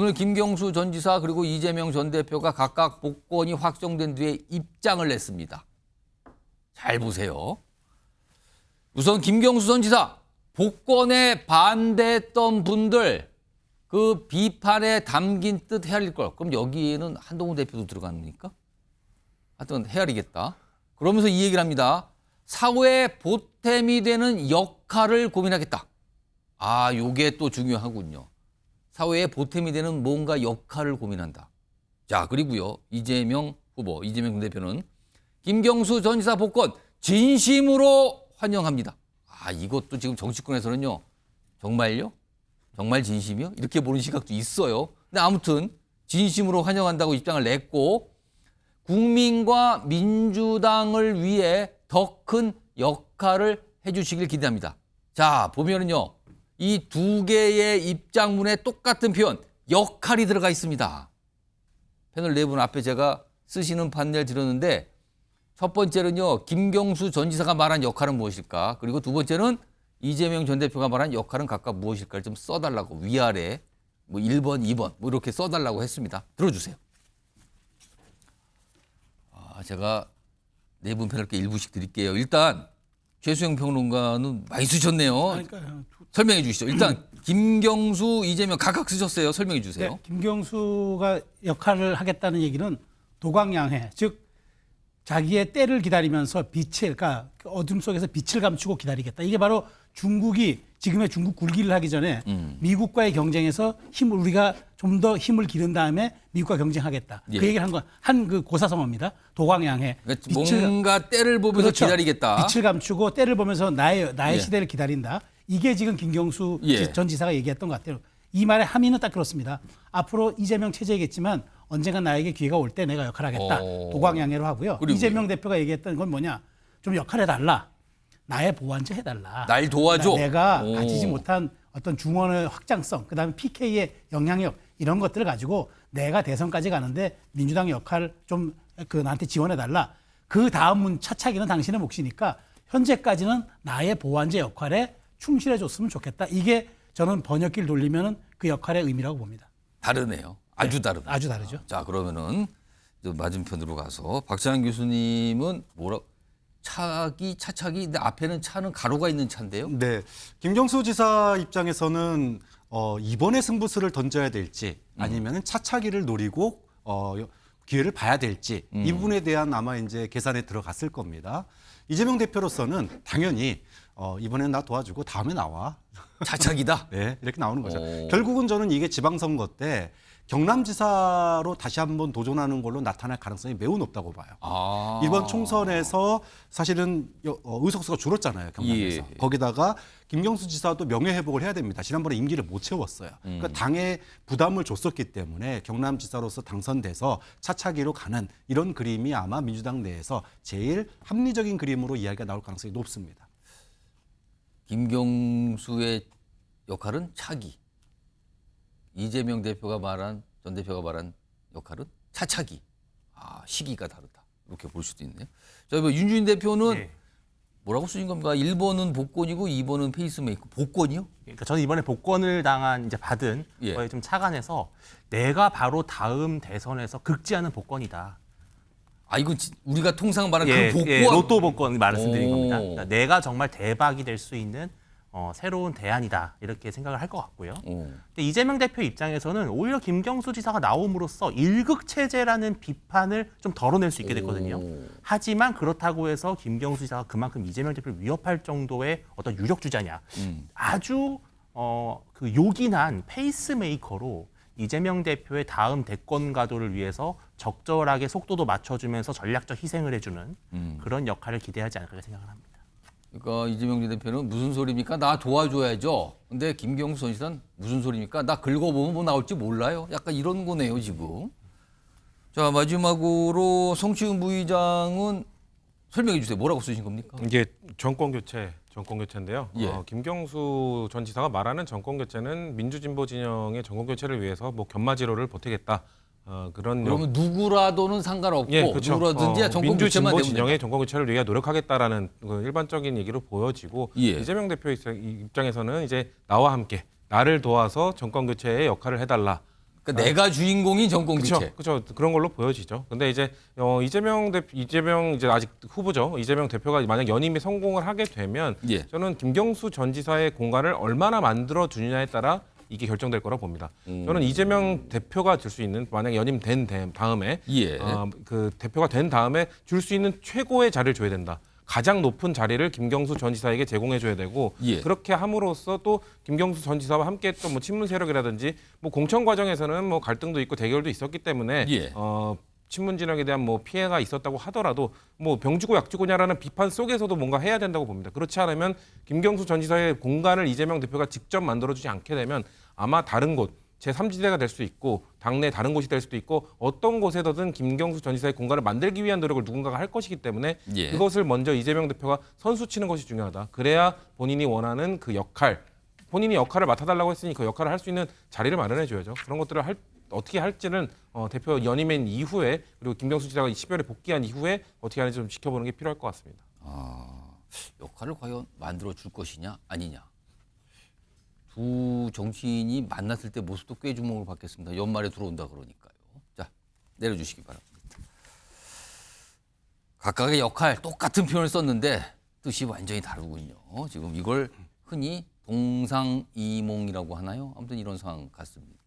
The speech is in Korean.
오늘 김경수 전 지사 그리고 이재명 전 대표가 각각 복권이 확정된 뒤에 입장을 냈습니다. 잘 보세요. 우선 김경수 전 지사 복권에 반대했던 분들 그 비판에 담긴 뜻 헤아릴 걸. 그럼 여기에는 한동훈 대표도 들어갑니까? 하여튼 헤아리겠다. 그러면서 이 얘기를 합니다. 사회에 보탬이 되는 역할을 고민하겠다. 아, 요게 또 중요하군요. 사회에 보탬이 되는 뭔가 역할을 고민한다. 자, 그리고요. 이재명 후보, 이재명 대표는 김경수 전 지사 복권 진심으로 환영합니다. 아, 이것도 지금 정치권에서는요. 정말요? 정말 진심이요? 이렇게 보는 시각도 있어요. 근데 아무튼 진심으로 환영한다고 입장을 냈고 국민과 민주당을 위해 더 큰 역할을 해주시길 기대합니다. 자, 보면은요. 이 두 개의 입장문에 똑같은 표현, 역할이 들어가 있습니다. 패널 네 분 앞에 제가 쓰시는 판넬 드렸는데 첫 번째는요. 김경수 전 지사가 말한 역할은 무엇일까? 그리고 두 번째는 이재명 전 대표가 말한 역할은 각각 무엇일까를 좀 써달라고 위아래 뭐 1번, 2번 뭐 이렇게 써달라고 했습니다. 들어주세요. 제가 네 분 패널께 일부씩 드릴게요. 일단 최수영 평론가는 많이 쓰셨네요. 그러니까요. 설명해 주시죠. 일단 김경수, 이재명 각각 쓰셨어요. 설명해 주세요. 네, 김경수가 역할을 하겠다는 얘기는 도광양해, 즉 자기의 때를 기다리면서 빛을, 그러니까 어둠 속에서 빛을 감추고 기다리겠다. 이게 바로 중국이 지금의 중국 굴기를 하기 전에 미국과의 경쟁에서 우리가 좀 더 힘을 기른 다음에 미국과 경쟁하겠다. 예. 그 얘기를 한 건 그 고사성어입니다. 도광양해. 그러니까 뭔가 때를 보면서 그렇죠. 기다리겠다. 빛을 감추고 때를 보면서 나의 예. 시대를 기다린다. 이게 지금 김경수 예. 전 지사가 얘기했던 것 같아요. 이 말의 함의는 딱 그렇습니다. 앞으로 이재명 체제이겠지만 언젠가 나에게 기회가 올 때 내가 역할하겠다. 도광양해로 하고요. 그리고요. 이재명 대표가 얘기했던 건 뭐냐. 좀 역할해달라. 나의 보완제 해달라. 날 도와줘. 내가 가지지 못한 어떤 중원의 확장성, 그다음에 PK의 영향력 이런 것들을 가지고 내가 대선까지 가는데 민주당 역할을 좀 나한테 지원해달라. 그 다음 차차기는 당신의 몫이니까 현재까지는 나의 보완제 역할에 충실해줬으면 좋겠다. 이게 저는 번역기를 돌리면 그 역할의 의미라고 봅니다. 다르네요. 아주 다르다. 아주 다르죠. 자, 그러면은 맞은편으로 가서 박찬환 교수님은 차차기, 근데 앞에는 차는 가로가 있는 차인데요. 네, 김경수 지사 입장에서는 이번에 승부수를 던져야 될지 아니면 차차기를 노리고 기회를 봐야 될지 이 부분에 대한 아마 이제 계산에 들어갔을 겁니다. 이재명 대표로서는 당연히 이번엔 나 도와주고 다음에 나와. 차차기다. 네, 이렇게 나오는 거죠. 결국은 저는 이게 지방선거 때 경남지사로 다시 한번 도전하는 걸로 나타날 가능성이 매우 높다고 봐요. 이번 총선에서 사실은 의석수가 줄었잖아요, 경남에서. 예. 거기다가 김경수 지사도 명예회복을 해야 됩니다. 지난번에 임기를 못 채웠어요. 그러니까 당에 부담을 줬었기 때문에 경남지사로서 당선돼서 차차기로 가는 이런 그림이 아마 민주당 내에서 제일 합리적인 그림으로 이야기가 나올 가능성이 높습니다. 김경수의 역할은 차기. 이재명 대표가 전 대표가 말한 역할은 차차기. 시기가 다르다. 이렇게 볼 수도 있네요. 자, 윤주인 대표는 네. 뭐라고 쓰신 겁니까? 1번은 복권이고 2번은 페이스메이커. 복권이요? 그러니까 저는 이번에 복권을 받은 예. 거에 좀 착안해서 내가 바로 다음 대선에서 긁지 않은 복권이다. 이건 우리가 통상 말하는 그 복권. 로또 복권 말씀드린 오. 겁니다. 그러니까 내가 정말 대박이 될 수 있는 새로운 대안이다 이렇게 생각을 할 것 같고요. 근데 이재명 대표 입장에서는 오히려 김경수 지사가 나옴으로써 일극 체제라는 비판을 좀 덜어낼 수 있게 됐거든요. 하지만 그렇다고 해서 김경수 지사가 그만큼 이재명 대표를 위협할 정도의 어떤 유력 주자냐? 아주 그 요긴한 페이스메이커로 이재명 대표의 다음 대권 가도를 위해서 적절하게 속도도 맞춰주면서 전략적 희생을 해주는 그런 역할을 기대하지 않을까 생각을 합니다. 그러니까 이재명 대표는 무슨 소리입니까? 나 도와줘야죠. 근데 김경수 전 지사는 무슨 소리입니까? 나 긁어보면 뭐 나올지 몰라요. 약간 이런 거네요, 지금. 자, 마지막으로 성치훈 부의장은 설명해 주세요. 뭐라고 쓰신 겁니까? 이게 정권 교체인데요. 예. 김경수 전 지사가 말하는 정권 교체는 민주진보 진영의 정권 교체를 위해서 뭐 견마지로를 보태겠다. 그런 그러면 누구라도는 상관없고 그렇죠. 누구라든지 정권 교체만 민주진보 되면 진영의 정권 교체를 위해 노력하겠다라는 그 일반적인 얘기로 보여지고 예. 이재명 대표 입장에서는 이제 나와 함께 나를 도와서 정권 교체의 역할을 해달라. 그러니까 내가 주인공인 정권 교체. 그렇죠. 그런 걸로 보여지죠. 근데 이제 이재명 이제 아직 후보죠. 이재명 대표가 만약 연임이 성공을 하게 되면 예. 저는 김경수 전 지사의 공간을 얼마나 만들어 주느냐에 따라 이게 결정될 거라 봅니다. 저는 이재명 대표가 줄 수 있는 만약 연임된 다음에 예. 그 대표가 된 다음에 줄 수 있는 최고의 자리를 줘야 된다. 가장 높은 자리를 김경수 전 지사에게 제공해 줘야 되고 예. 그렇게 함으로써 또 김경수 전 지사와 함께 했던 뭐 친문 세력이라든지 뭐 공천 과정에서는 뭐 갈등도 있고 대결도 있었기 때문에 예. 친문 진영에 대한 뭐 피해가 있었다고 하더라도 뭐 병주고 약주고냐라는 비판 속에서도 뭔가 해야 된다고 봅니다. 그렇지 않으면 김경수 전 지사의 공간을 이재명 대표가 직접 만들어주지 않게 되면 아마 다른 곳 제3지대가 될 수 있고 당내 다른 곳이 될 수도 있고 어떤 곳에서든 김경수 전 지사의 공간을 만들기 위한 노력을 누군가가 할 것이기 때문에 예. 그것을 먼저 이재명 대표가 선수 치는 것이 중요하다. 그래야 본인이 원하는 그 역할, 본인이 역할을 맡아달라고 했으니 그 역할을 할 수 있는 자리를 마련해 줘야죠. 그런 것들을 어떻게 할지는 대표 연임한 이후에 그리고 김경수 지사가 10월에 복귀한 이후에 어떻게 하는지 좀 지켜보는 게 필요할 것 같습니다. 역할을 과연 만들어 줄 것이냐 아니냐. 두 정치인이 만났을 때 모습도 꽤 주목을 받겠습니다. 연말에 들어온다 그러니까요. 자, 내려주시기 바랍니다. 각각의 역할 똑같은 표현을 썼는데 뜻이 완전히 다르군요. 지금 이걸 흔히 동상이몽이라고 하나요? 아무튼 이런 상황 같습니다.